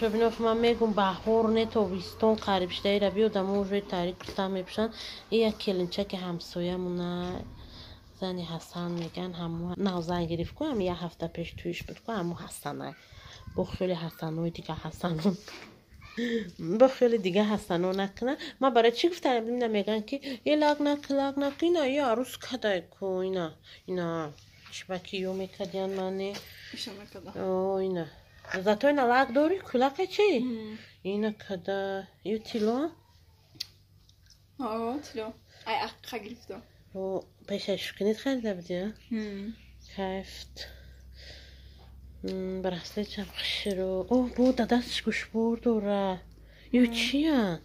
شبناف من میگم بهار نه تابستان قریب شده را بیادم اون روی تاریک کستم میپشن این یک کلنچه که همسایه مونه زنی حسن میگن همو نه زن گرفت کنم یه هفته پیش تویش بود کنم همو حسنه بخیلی حسنوی دیگه حسنون بخیلی دیگه حسنو نکنه ما برای چی گفتم میگن که یه لاغ نک اینا یه عروس کدای کو اینا چبکی میکدین منی اینا زاتو اینا لاغ داری کلاقه چی اینا کدا یو تیلو تیلو ای اقا گرفتم پیشش کنید خریده بودی کفت براسته چم خشرو بو دستش گوش برد دوره یو چی هن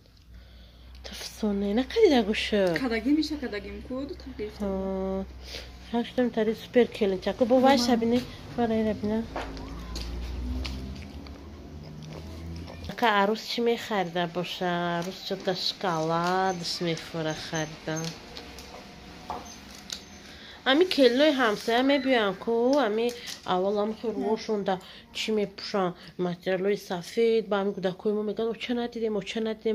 تفسونه نکدیده گوشه کداگیم میشه کداگیم کود تقریف خشتم تاری سوپر کلین چکو بو وایش بینی برای ربینه که عروس چی میخریده باشه عروس چه دشکالادش میفوره خریده امی کلوی همسایه میبیان کو امی اول هم خیروشون دا چی میپوشن متریالوی سفید با امی گودکوی ما میگن چه ندیدیم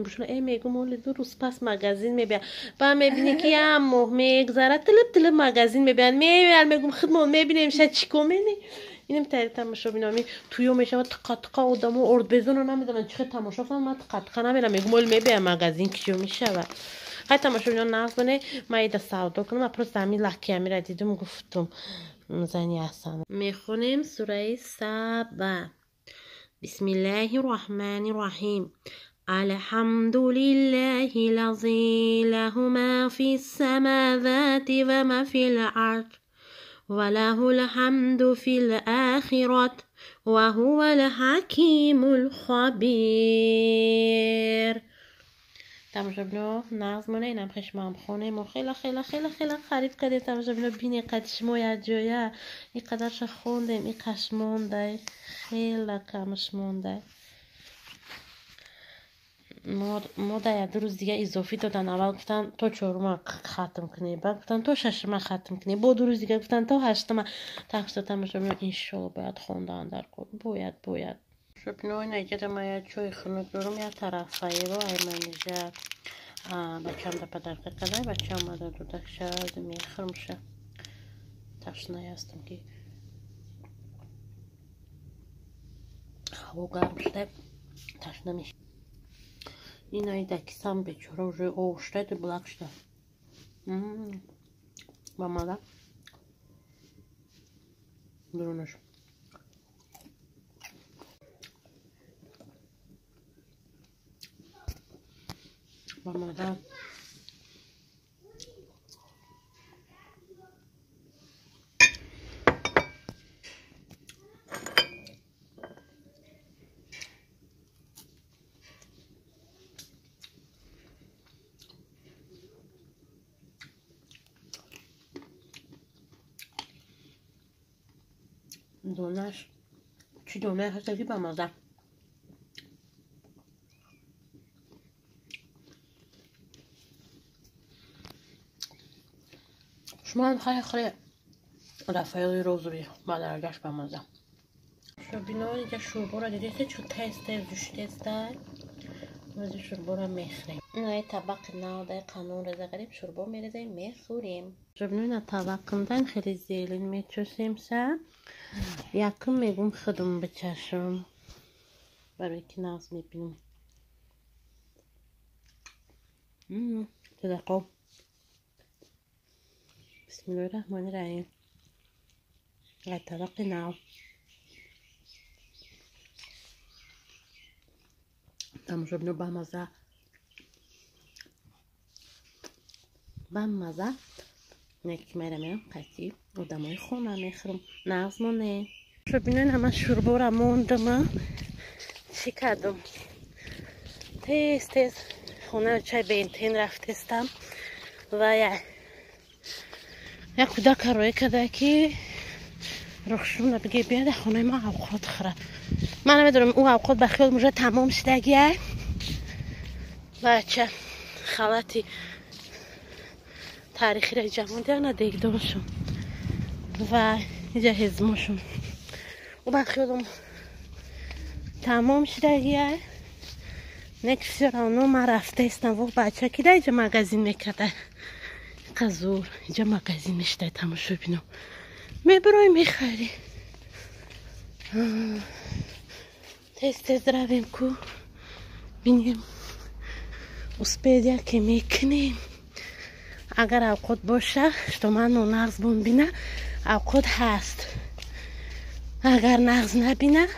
بروشون ای میگم اولی دو روز پس مگزین میبیان با میبینی که یه امو میگذاره تلب مگزین میبیان میگم خدمون میبینیم شد چیکو مینی اینم تایید تماشا بینامی تویو میشه تقا آدمو ارد بزنو نمیدونن چه تماشا کنم من تقا نمیرم میگم اولی میبیان مگزین کیو میشه خیلی تماشا بینان ناز بانه ما ایده سودا کنم اپروز دمی لکی همی را دیدم گفتم زنی احسانه میخونیم سوره سبع بسم الله الرحمن الرحیم الحمد لله الذی له ما فی السماوات و ما فی الارض وله الحمد فی الآخرة وهو الحکیم الخبیر تماشا بینو نظمونه اینم خشمم خونه ما خیلی خرید کردیم تماشا بینو بینی قدش مویا جویا این قدرش خوندیم این قش مونده خیلی کمش مونده ما در دو روز دیگه اضافی دادن اول گفتن تو چهارم ختم کنی بعد گفتن تو ششم ختم کنی با دو روز دیگه گفتن تو هشتم تماشا بینو انشالله باید خوندن در کن باید شب نوی نگیده ما یه چوی خنود برم یه طرفایی رو ای منیجه بچه هم دا پدرقه کده بچه هم دا دودک شد میخرم شه تشنه هستم که هوا گرم شده تشنه میشه این ای دکیسم بچوره روی اوشته دو بلک شده با ماده درونش با ماده دونش چی دونه هست که با ماده شما خیلی رفایلی روزوی با درگشت با ماده شبینا دیگه شوربا را دیدید چون تست داشته واسه شوربا را میخوریم این طبق ناده قانون رزه غریب شوربا میرزیم میخوریم شبینا این طبقندن خیلی زیلین میچوسیم سه یکم میگم خودم بچشم برای که ناز میبینم تدقو بسم الله الرحمن الرحیم طبق ناو تماشا بینو بمزه نکی میرم قطعی و دمای خونه میخورم نظمونه بینو این همه شوربا را موندم چی کردم تیز خونه چای بینتین رفتستم و یک کودک روی کده که رخشون بگه بیاد خونه ما اوقات خوره من نمیدونم او اوقات بخیال موجه تمام شدگیه بچه خالتی تاریخی را جمعون دیگه دیگدارشون و اینجا هزماشون و بخیالم تمام شده نکس شرانو ما رفته استم و بچه که ده اینجا مگزین میکده قزور اینجا مگزین نشته تماشا بینم میبرای میخری تست رویم کو بینیم اسپیدیا که میکنیم اگر اوقات باشه شتومن و نغز بون بینه اوقات هست اگر نغز نبینه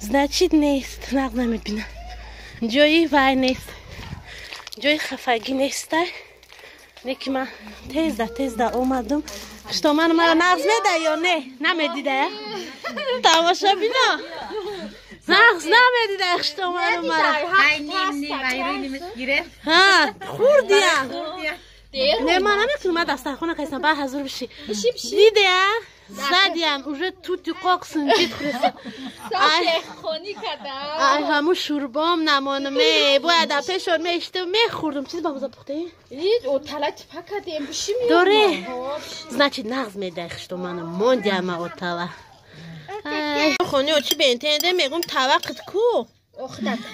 значит نیست نغز نمیبینه جایی وای نیست جای خفگی نیسته نیکی من تیز ده اومدم شتومن مرا نغز میده یا نه نمیدیده تماشا بینا نغز نمیدیده شتومن مرا ها خوردیم نه من نمیتونم من دسترخونه کایستم با حضور بشی دیده زدیم اوجه توتی قاقسون جید خریستم خونی کدم ای همون شوربام نمانمه باید پیشون میشته میخوردم چیز باموزا پخته؟ او تلت پکدیم بشی داره значит نغز میده خشتو منم موندیم او تلا خونی او چی بینتینده میگم توقت کو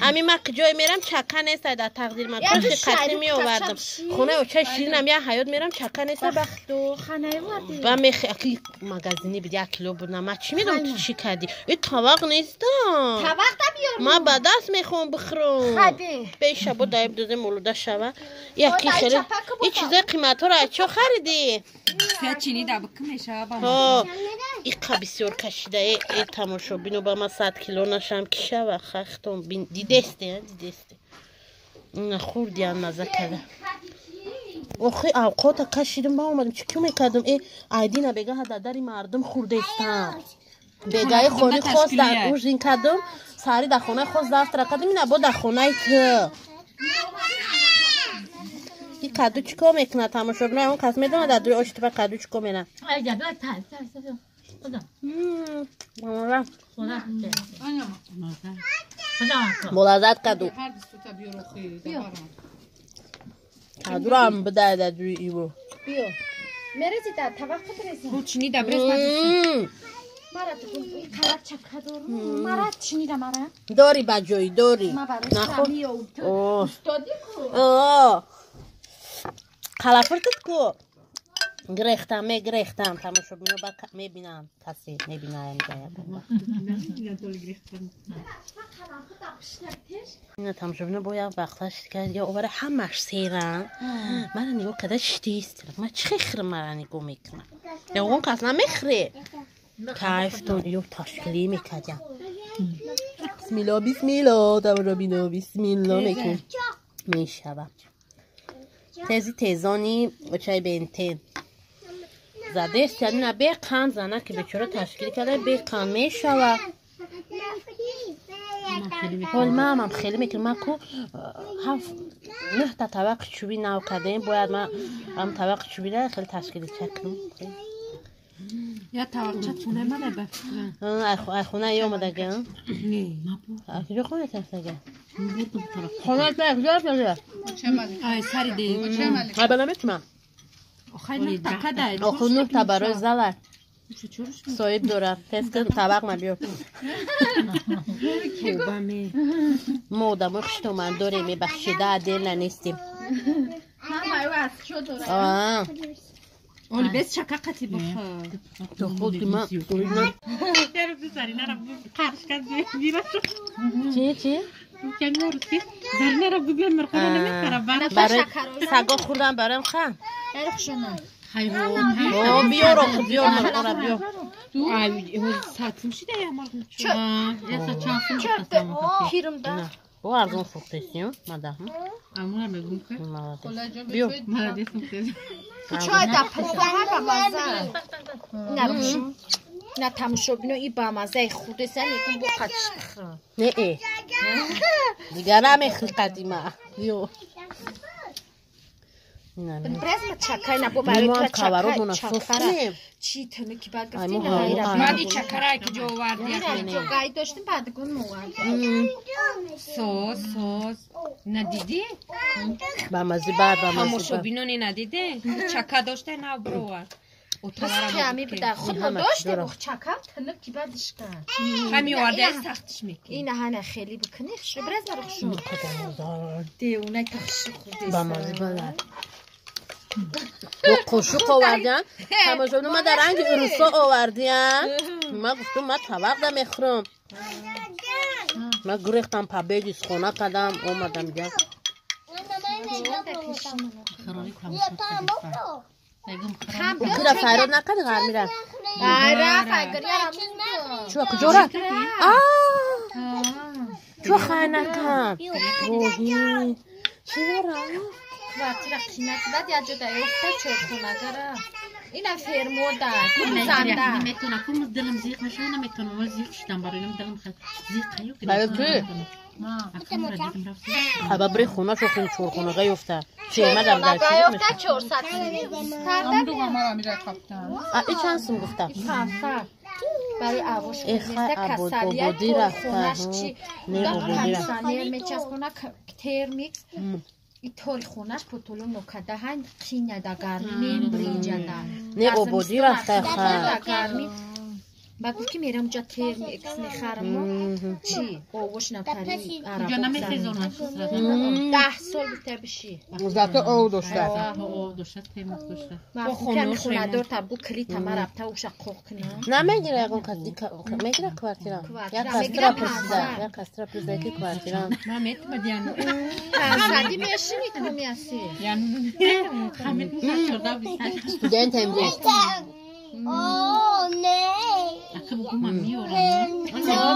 امی من جای میرم چکه نیست در تقدیر من کاش قطعی می آوردم خونه او چه شیرینم یه حیات میرم چکه نیست بختو خانه وردی و میخی اکی مگزینی بدی 1 کیلو بودم من چی میدونم تو چی کردی این طبق نیستم طبق بیارم من با دست میخوام بخورم بیشه با دایب دوزه مولوده شوه یکی خیلی این چیزای قیمت ها رو از چه خریدی؟ چینی دا بکمیشه ها این بسیار کشیده ای تماشا بینو با من 100 کیلو نشم که شوه خختم بین دیدسته این خوردی هم مزه کرده اوخی اوقات کشیدم با اومدم چی کیو میکردم ای ایدینا بگه ها دادری مردم خورده استم بگه خونی خواست در اوش این کردم ساری در خونه خواست دفتر کردم این با در خونه تو این کدو چیکار میکنه تماشا بینه اون کس میدونه در دوی آشتی با کدو چیکار میکنه ملازت کدو کدو رو هم بده در دوی ایو بیو مرسی در طبق برسیم چینی دا برس مرا تو کلک چکه دارم مرا چینی دا مرا داری بجایی داری نخور استادی کو خلافرتت کو گرختم تماشا بینو با میبینم کسی میبینم این تماشا بینو باید وقتش کرد یا اوبره همش سیرن من نگاه کده چیست من چه خیره من نگاه میکنم یا اون کس نمیخره کایفتون یو تشکیلی میکردم بسم الله تماشا بینو بسم الله میکن میشوم تیزانی و چای بینتین زده است یعنی نه بیقن زنه که بچاره تشکیل کرده بیقن میشوه حال من هم خیلی میکنم من که 9 تا طبق چوبی نو کردیم باید من هم طبق چوبی ده خیلی تشکیل چکنم یا طبق چونه منه بفرن ای خونه ای اومده گم؟ نه کجا خونه تفته گم؟ خونه تفته ای سری دی ای بنا میتونم خیلی تکده آخو 9 تا برای زلت صاحب دارم تست کن طبق من بیار مودا مخشت من داریم میبخشیده دل ننیستیم اولی بس شکاقتی بخور تو خودی من چی؟ زرنه را بگویم مرخوره نمیخوره برای سگا خوردم برایم خواهم حیوان بیار مرخوره بیار ساعتم شده یا مرخوره پیرم ده او ارزون فوقتیسیم مده امونه بگم که بیار مرده فوقتیسیم چای دا پسر بامازه نروشم نه تماشا بینو ای بامازه خوده سن یکم بو قدش نه ای دیگر نمیخوری قدیمه بیار برز ما چکر نبو برای تو چکر چی تنه که بعد گفتیم غیره مادی چکرهایی که جو وردی جو گای داشتیم بعد گون موردیم سوز ندیدی؟ با مزی بر هموشو بینونی ندیده؟ چکر داشته نه بروور بس کمی بده خود ما داشته بخ چکم تنب کی بعدش کن همین آرده سختش میکنی این هنه خیلی بکنی خشو برز برخشو دیونه تخشی خودی با مازی بلد و قشق آوردن تماشا ما در رنگ عروسا آوردیم ما گفتم ما طبق نمیخورم ما گریختم پا بیجیز خونه کدم اومدم دیگه خرانی کجا فراد نکرد غر میرن چو کجا را چو خیر نکن روحی چی دارم کwartira قیمت بعد یا جدا افته چرخونه داره اینم فرموده کنزنده نمیتونه کنم دلم زیق نشه نمیتونم ولی زیق شدم برای اینم دلم خیلی زیق کیو برای توی حبا بری خونه شو خیلی چرخونه غی افته چه مدام در چی افته 400 هم دو همه میره کپتن ای چند سم گفتم برای آوش میسته کسالیت خونش چی همسانه میچسبونه ترمیکس این طور خونش پتولو نکده هن خینه دا گرمی بریجنه نه اوبودی رفته گرمی با گفت که میرم جا ترمیکس میخرم چی؟ اووش نپری یا نمیخیزونه 10 سال بیتر بشی مزدت او داشته او داشته ترمیکس داشته با خونه خونه دار تبو کلی تمه ربطه اوش قوق کنه نه میگیره اگه کسی میگیره کوارتیران یا کسترا پرسیده یا کسترا پرسیده که کوارتیران ما میتونم دیانو پنسدی میشینی تو میاسی یعنی همه میشه شده بیستش student امروز Oh, nee. اخه بگو من میارم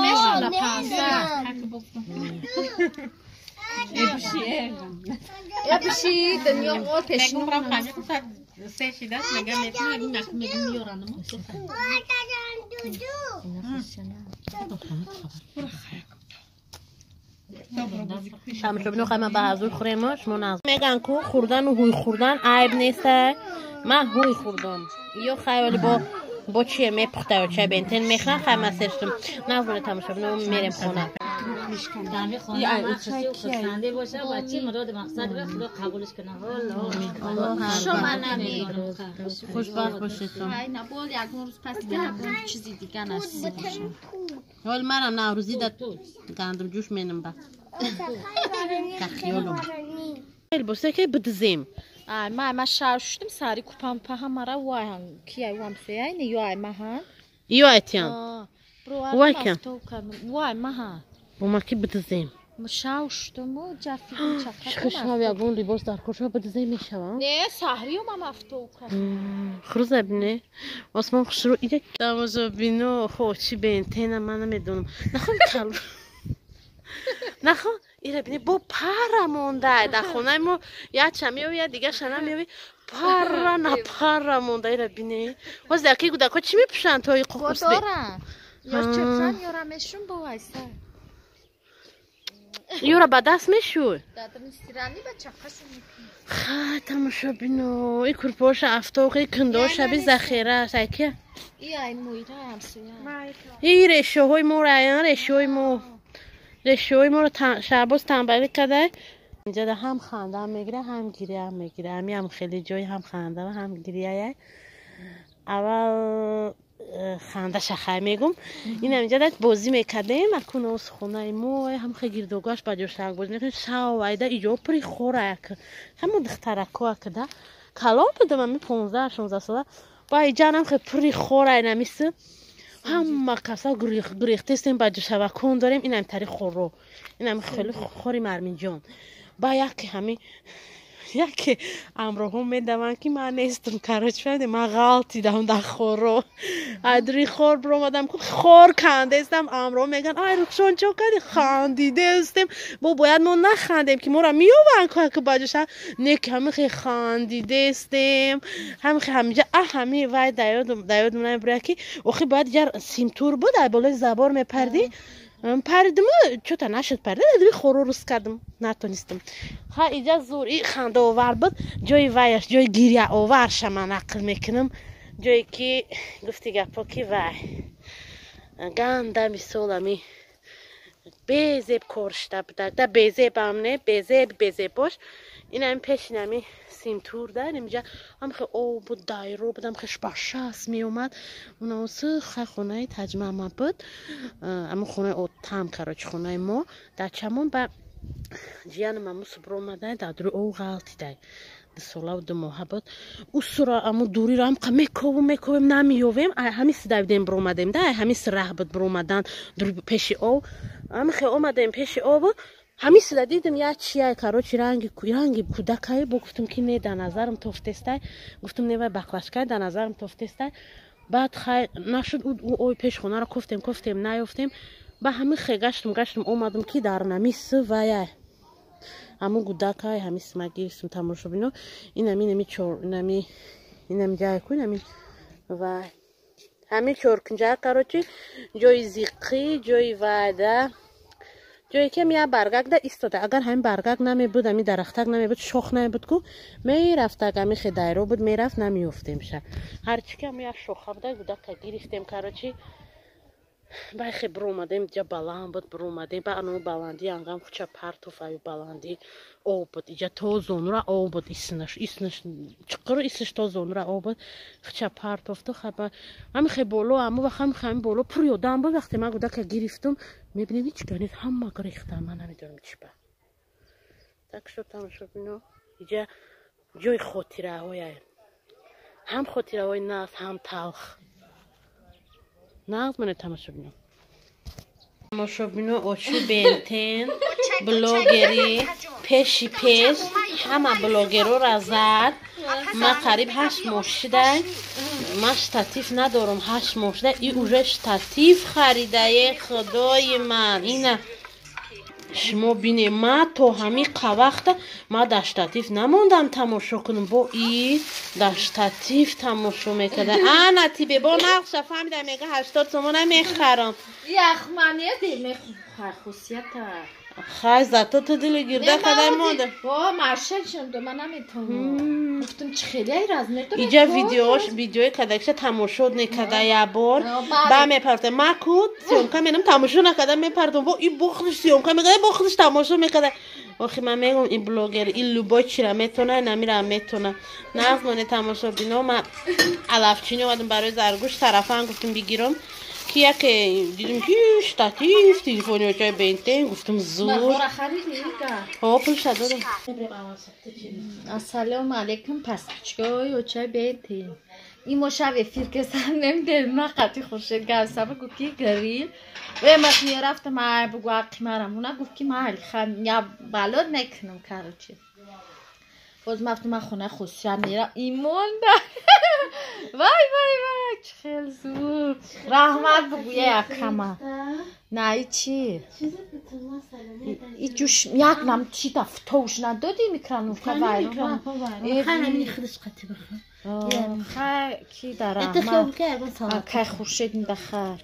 میشونه پنسد یا بشی دنیا قول پیشنو نگم رفت خواهی که سه شده است نگم میتونم نگم نگم میارم شامشو بینو خیلی من به حضور خورمش من میگن که خوردن و هوی خوردن عیب نیسته من هوی خوردم یا خیلی با چیه میپخته و چه بینتن میخواه خیلی من سرشتم نظر تماشا بینو میرم خونه دمی خانه ما خیلی خسنده باشه و چی مراد مقصد به خدا قبولش کنه شما نمیرم خوشبخت باشید تو های نبول یک روز پس گندم چیزی دیگه نسید باشه حال منم نوروزی در گندم جوش مینم با تخیالم خیلی بسته که بدزیم ما شهر شدم سری کوپم په همراه وای هم کی وام سیای نه یای ماها یو اتیان وای کم وای ماها با ما کی بدزیم شهر شدم و جفی چقدر شخص یابون لیباس در کجا بدزیم میشوم نه سحری ما مفتو کردم خروز ابنه اسمم خشرو ایده داموزو بینو خوچی بنتن من نمیدونم نخوام کلو نخوام ایره بینی با پره مونده در خونه ما یا چمی و یا دیگه شنم میوی پره نه پره مونده ایره بینی باز دکی گوده که چی میپشن توی قوسته دارن یا چفرن یا رمشون با وایسه یورا با دست میشوی دادم استیرانی با چقشون میپین تماشا بینو ای کرپاش افتاقی کنداش بی ذخیره سکه ای مویره همسویه ای رشه های مو رایان رشه های مو رو شعباز تنبالی کده اینجا ده هم خنده هم میگیره هم گیری هم میگیره هم خیلی جای هم خنده و هم گیریه اول خنده شخه میگم این اینجا ده بازی میکده مکونه از خونه مو هم خیلی گیردوگاش با جو شنگ بازی میکنه شاو وایده ایجا پری خوره که همون دخترکوه کده کلام بده من 15-16 ساله با ایجان هم خیلی پری خوره نمیسته هم کسا گریخته استیم با جو شوکون داریم این هم تری خورو این هم خیلی خوری مرمین جان با یکی امروهم میدوان که من نیستم کارش فهمیدم من غلطی دارم در خورو ادری خور برام آدم که خور کنده استم امروهم میگن آی رخشان چو کردی خندیده استم باید ما نخندیم که ما را میوان که باجوش نک همه خیلی خندیده استم همینجا همه وای دایود منم برای که اوخی باید یه سیمتور بود بالای زبار میپردی پردم چطور نشد پرده دوی خورو روز کردم نتونستم ها اینجا زور این خنده آور بود جای وایش جای گیریه آورش من عقل میکنم جایی که گفتی گپا که وای گنده میسولمی بیزیب کارشته بوده ده بیزیب هم نه بیزیب باش این همین پیش این همین سیمتور داریم اینجا هم خیلی بود دایرو بودم خیلی باشاست می اومد اون خیلی خونه تجمع بود اما خونه او تام کراچ خونه ما در چمون با جیان ما مصبر اومده در دور او غلطی دای دسولا و دموها بود او سرا اما دوری را هم میکوبم نمیویم همین سدایدیم برو اومدیم ده همین سرح بود برو اومدن دور پیش او هم خیلی اومدیم پیش او بود همین سدا دیدم یا چیه کاروچی رنگی کودکایی با گفتم که نه در نظرم توفتسته گفتم نه بخلاشکای در نظرم توفتسته بعد خیلی نشد اوی پیش خونه را کفتیم نیفتیم با همین خیلی گشتم اومدم که در نمیس وایه همون کودکای همین سمگیرستم تماشا بینو این همین جای کن همین و همین چورکنجا کاروچی جای زیقی جای وعده جایی که میاد برگک در ایستاده اگر همین برگک نمی بود همین درختک نمی بود شخ نمی بود که میرفت اگر همین خدای رو بود میرفت نمیافتیم شه هرچی که میاد شخ بوده که گرفتیم کاروچی با خیلی برو اومدیم جا بالان بود برو اومدیم با انو بالندی انگام خوچه پرتوف های بالندی او بود اینجا توز اونورا او بود ایسنش چقدر ایسنش توز اونورا او بود خوچه پرتوف تو خب همین خیلی بولو اما و همین بولو پریودم بود وقتی من گوده که گرفتم میبینیم هیچ گانید همه گریختم من نمیدونم چی با tak شد تماشا بینو اینجا جای خاطره های هم خاطره های ناز هم تلخ ناز من تماشا بینو تماشا بینو اوچو بنتن بلوگری پیشی پیش همه بلوگرو را زد ما قریب 8 ماه شده ما شتاتیف ندارم 8 ماه شده این اوژه شتاتیف خریده خدای من اینه شما بینه ما تو همین وقت ما در شتاتیف نموندم تماشا کنم با این در شتاتیف تماشا میکرده انا تیبه با نقشه فهمیدم میگه 80 تومن نمیخرم یخمانیه دیمه خصوصیت خیلی زتا تو دل گرده کده ماده با مرشل شد من نمیتونم گفتم چه خیلی راز نداره اینجا ویدیوی کدکشه تماشا نکده یه بار با میپرده ما کود سیومکا منم تماشا نکده میپرده با این بخلش سیومکا میگه بخلش تماشا میکده آخی من میگم این بلوگر این لوبای چی را میتونه نمیره میتونه نه از من تماشا بینو من علفچینی اومدم برای زرگوش طرفا گفتم بگیرم کیا که دیدم که شتاتیف تلفنی چای بنتن گفتم زور ها پول دادم السلام علیکم پس چای و چای بنتن این مشابه فرکسان نمیده من قطعی خوشت گرسه بگو کی گریل و ما خیلی رفتم ما بگو اقیمارم اونا گفت که من خم یا بلاد نکنم کاروچی باز من خونه خوشم میرم ایمون ده وای چه خیلی زود رحمت بگویه یکمه نه ای چی ای جوش یک نم چی دفتوش ندادی میکرن که وایرون خیلی همینی خودش قطعی بخور خیلی کی در رحمت که خورشید میده خیر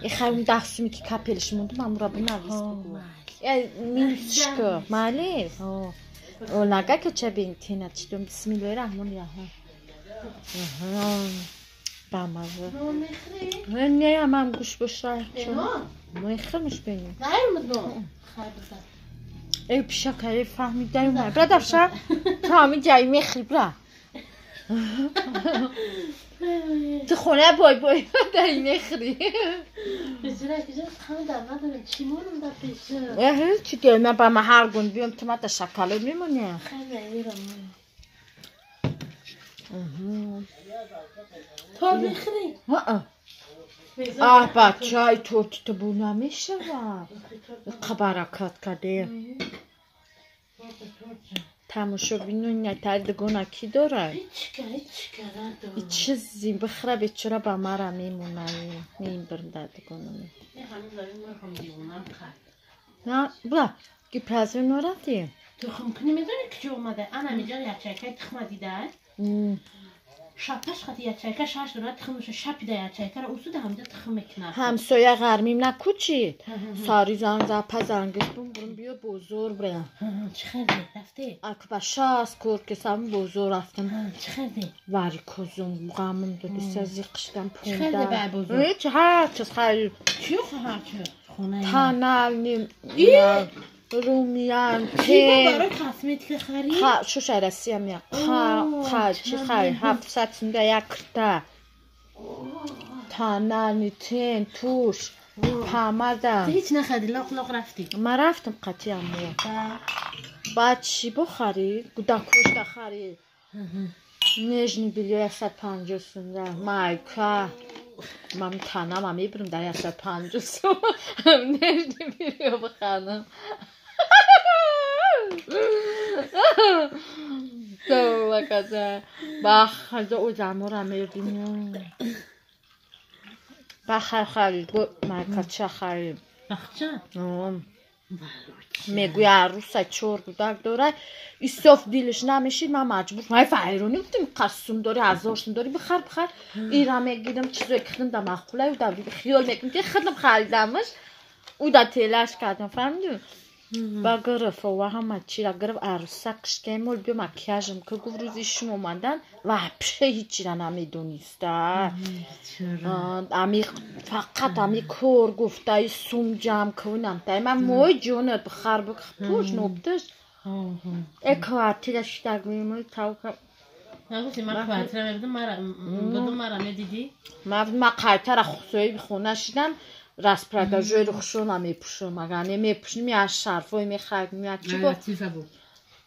ای خیلی دستومی که کپلش مونده من را بنویس بگو میشکو مالی او نگه که چه بینتینه چی دون بسم الله الرحمن الرحیم بامازه نه هم گوش بشه میخرمش بینیم ای پیشا که فهمیده اومه برا دفشه تا همین جایی میخری برا تو خونه بای داری میخری بزرگ خانه در نداره چی مونم در پیشه چی که من با من هر گون بیام تو ما در شکاله میمونه خیلی میرم تو میخری؟ بچه های تو بو نمیشه برکات کده تماشا بینو نتر دگونه کی داره؟ هیچ چیزی بخره بیچاره با مرا میمونه نیم برم در دگونه نه برا که پرزوی نورتی تو خمکنی میدونی که جو اومده انا میجا یچکه تخمه دیده شبش خاطی یچکه شش دونه تخمش شبی ده یچکه را اصول همینجا تخم میکنه همسایه غرمیم نکوچید ساری زن پزنگش برم بیا بزرگ برم چه خیلی رفته؟ اکبر شاست کور که سم بزرگ رفتم چه خیلی؟ واری کزون غمم دادی سازی قشتم پونده چه خیلی بر بزرگ؟ هر چیز خیلی چی خواهر چه؟ خونه تنال نیم رومیان برای کاسمتیک خرید؟ شو شرسی هم یا چی خرید 700 سونده یک کرده تانانی تین توش پامدم هیچ نخدی لاق رفتی من رفتم قطعی هم بعد چی بخرید؟ گوداکوش خرید نجنی بیلیو 150 سونده مایکا من تنم هم میبرم در 150 سونده نجنی بیلیو بخرم تو کجا بخدا او زمورم میردیم بخر خرید مایکا چه خرید بخچه؟ میگوی عروسه چور بودک داره ایستاف دیلش نمیشید من مجبور من فعیرونی بودیم قصم داری هزارشون داری بخر ایرا میگیدم چیزایی کردم در مخوله و در خیال میکنم که خودم خریدمش او در تیلش کردم فهمیدیم با گرفت و همه چی را گرفت عروسه قشکه مول بیا مکیاجم که گفت روز ایشون اومدن و پشه هیچی را نمیدونیسته فقط امی کور گفته سوم جمع کنم تا من موی جونت بخر پوش نوبتش اکوارتی داشتگویم تاو که نگوشی من کوارتی را بدون مرا میدیدی؟ من قایته را خصوصی بخونه شدم رسپرده جوی رو خشون هم میپوشم اگر نمیپوشم می از شرفای میخرد می از چی من لطیفه بود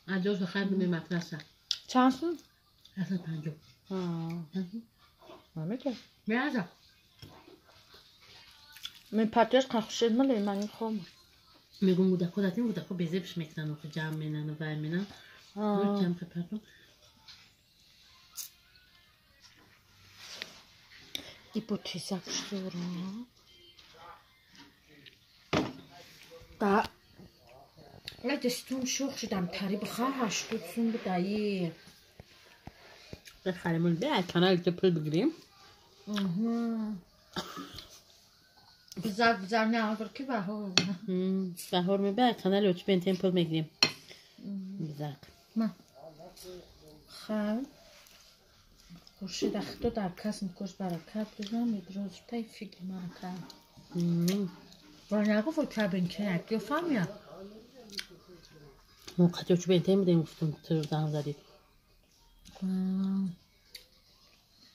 عجوز بخرد می مفرسه چند سون؟ 150 نمیگه بیازم من پترش قخشید ملی من این خوام میگم گودکو داتیم گودکو بیزیبش میکنن و جمع مینن و وای مینن روی جمع خپردم ای با چیزا کشتی رو دا نه دستون شوخ شدم تری بخواه هشتود سون بدایی بخریم به کانال پول بگیریم بزر نه اگر که بهار به کانال اوچ بنتیم پول میگیریم بزر ما خب خورشید اختو در کس میکش برکت بزن میدروز تای فکر من کرد و نگو فکر که یا فهمیم موقعی اوچ بنتیم بودیم گفتم تو دهم زدید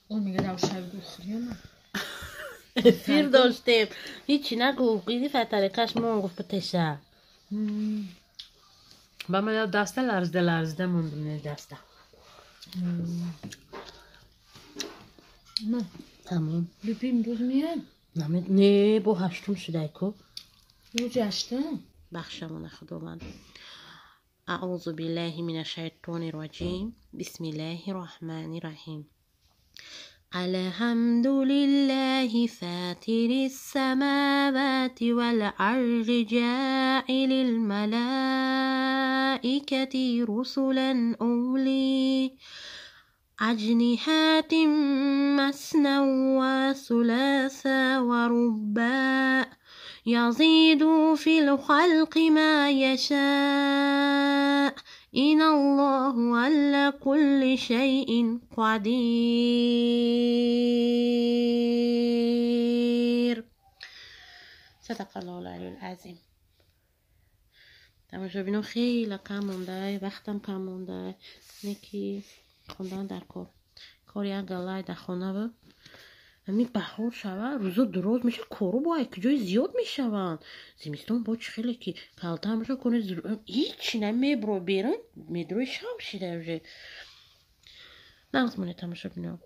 اون میگه دو شب دو خریم فیر داشتیم هیچی نگو قیدی فتره کش ما گفت بتشه با من دسته لرزده موندم دسته تمام ببین روز میان نه با هشتم شده کو روز هشتم بخشمون خداوند اعوذ بالله من الشیطان الرجیم بسم الله الرحمن الرحیم الحمد لله فاطر السماوات والأرض جاعل الملائكة رسلا أولي أجنحة مثنى وثلاثا ورباع يزيد في الخلق ما يشاء إن الله على كل شيء قدير صدق الله العلی العظیم. تماشا بینم خیلی کم مونده وقتم کم مونده نیکی خوندن در کاری اگلای در خانه بود همی بهار شوه روزا دراز میشه کارو با یک جای زیاد میشوند زمستان با چه خیلی که کلتا همشو کنه هیچی نمیبرو بیرون میدروی شب شده نقص مونه تماشا بینم